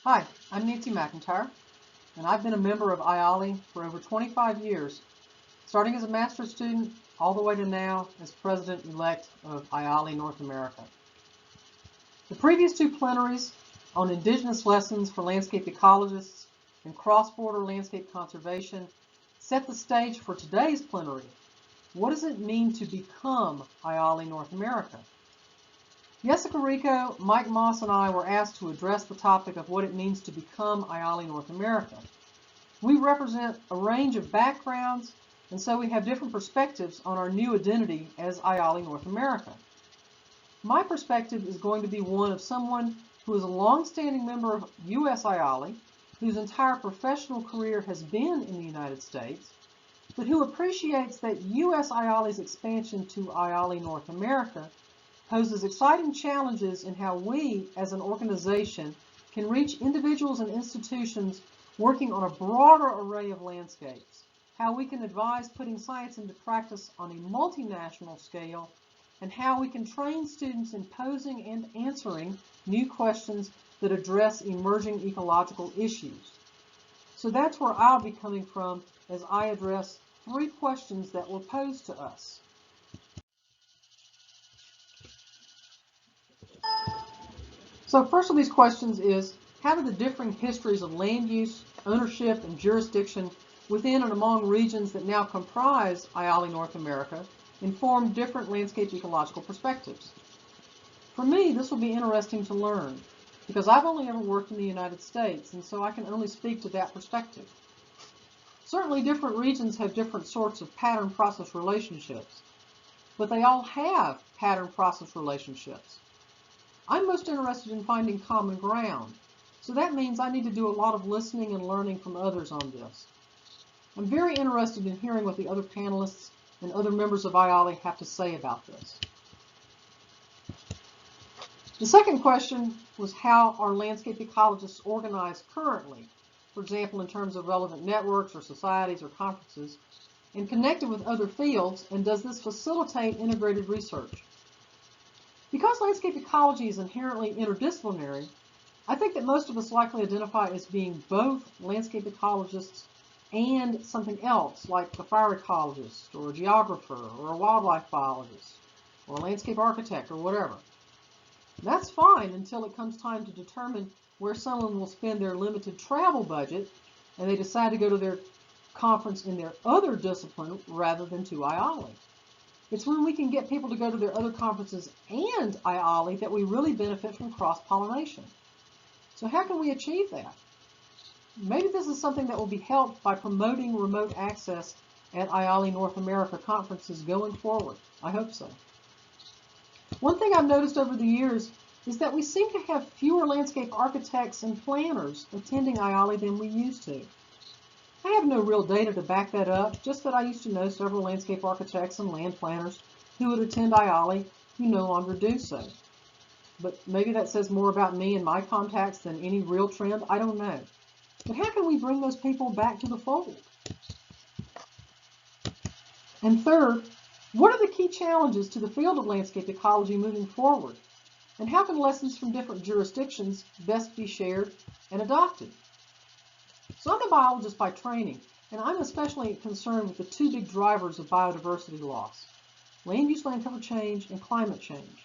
Hi, I'm Nancy McIntyre, and I've been a member of IALE for over 25 years, starting as a master's student all the way to now as president-elect of IALE-North America. The previous two plenaries on indigenous lessons for landscape ecologists and cross-border landscape conservation set the stage for today's plenary. What does it mean to become IALE-North America? Jessica Rico, Mike Moss, and I were asked to address the topic of what it means to become IALE-North America. We represent a range of backgrounds, and so we have different perspectives on our new identity as IALE-North America. My perspective is going to be one of someone who is a long-standing member of U.S. IALE, whose entire professional career has been in the United States, but who appreciates that U.S. IALE's expansion to IALE-North America poses exciting challenges in how we, as an organization, can reach individuals and institutions working on a broader array of landscapes, how we can advise putting science into practice on a multinational scale, and how we can train students in posing and answering new questions that address emerging ecological issues. So that's where I'll be coming from as I address 3 questions that were posed to us. So first of these questions is, how do the differing histories of land use, ownership, and jurisdiction within and among regions that now comprise IALE-North America inform different landscape ecological perspectives? For me, this will be interesting to learn, because I've only ever worked in the United States, and so I can only speak to that perspective. Certainly different regions have different sorts of pattern-process relationships, but they all have pattern-process relationships. I'm most interested in finding common ground, so that means I need to do a lot of listening and learning from others on this. I'm very interested in hearing what the other panelists and other members of IALE have to say about this. The second question was, how are landscape ecologists organized currently, for example in terms of relevant networks or societies or conferences, and connected with other fields, and does this facilitate integrated research? Because landscape ecology is inherently interdisciplinary, I think that most of us likely identify as being both landscape ecologists and something else, like a fire ecologist, or a geographer, or a wildlife biologist, or a landscape architect, or whatever. That's fine until it comes time to determine where someone will spend their limited travel budget, and they decide to go to their conference in their other discipline rather than to IALE. It's when we can get people to go to their other conferences and IALE that we really benefit from cross-pollination. So how can we achieve that? Maybe this is something that will be helped by promoting remote access at IALE-North America conferences going forward. I hope so. One thing I've noticed over the years is that we seem to have fewer landscape architects and planners attending IALE than we used to. I have no real data to back that up, just that I used to know several landscape architects and land planners who would attend IALE who no longer do so. But maybe that says more about me and my contacts than any real trend, I don't know. But how can we bring those people back to the fold? And third, what are the key challenges to the field of landscape ecology moving forward? And how can lessons from different jurisdictions best be shared and adopted? So I'm a biologist by training, and I'm especially concerned with the 2 big drivers of biodiversity loss: land use, land cover change, and climate change.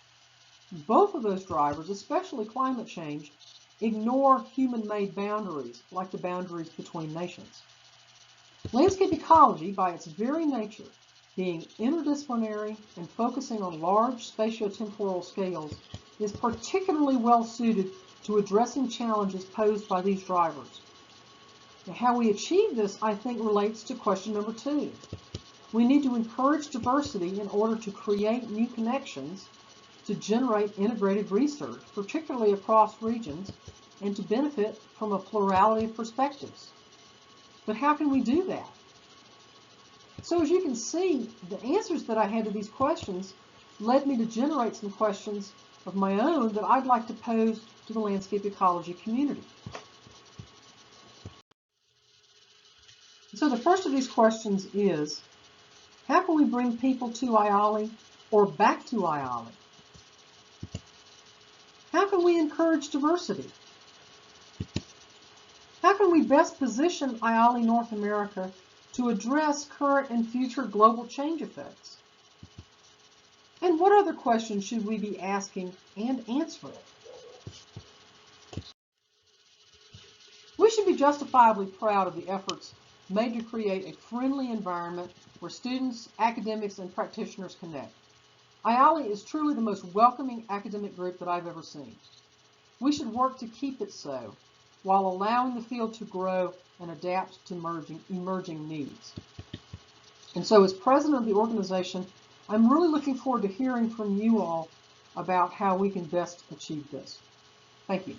Both of those drivers, especially climate change, ignore human-made boundaries, like the boundaries between nations. Landscape ecology, by its very nature, being interdisciplinary and focusing on large spatiotemporal scales, is particularly well suited to addressing challenges posed by these drivers. Now, how we achieve this, I think, relates to question number 2. We need to encourage diversity in order to create new connections, to generate integrated research, particularly across regions, and to benefit from a plurality of perspectives. But how can we do that? So as you can see, the answers that I had to these questions led me to generate some questions of my own that I'd like to pose to the landscape ecology community. So the first of these questions is, how can we bring people to IALE or back to IALE? How can we encourage diversity? How can we best position IALE-North America to address current and future global change effects? And what other questions should we be asking and answering? We should be justifiably proud of the efforts made to create a friendly environment where students, academics, and practitioners connect. IALE is truly the most welcoming academic group that I've ever seen. We should work to keep it so, while allowing the field to grow and adapt to emerging needs. And so as president of the organization, I'm really looking forward to hearing from you all about how we can best achieve this. Thank you.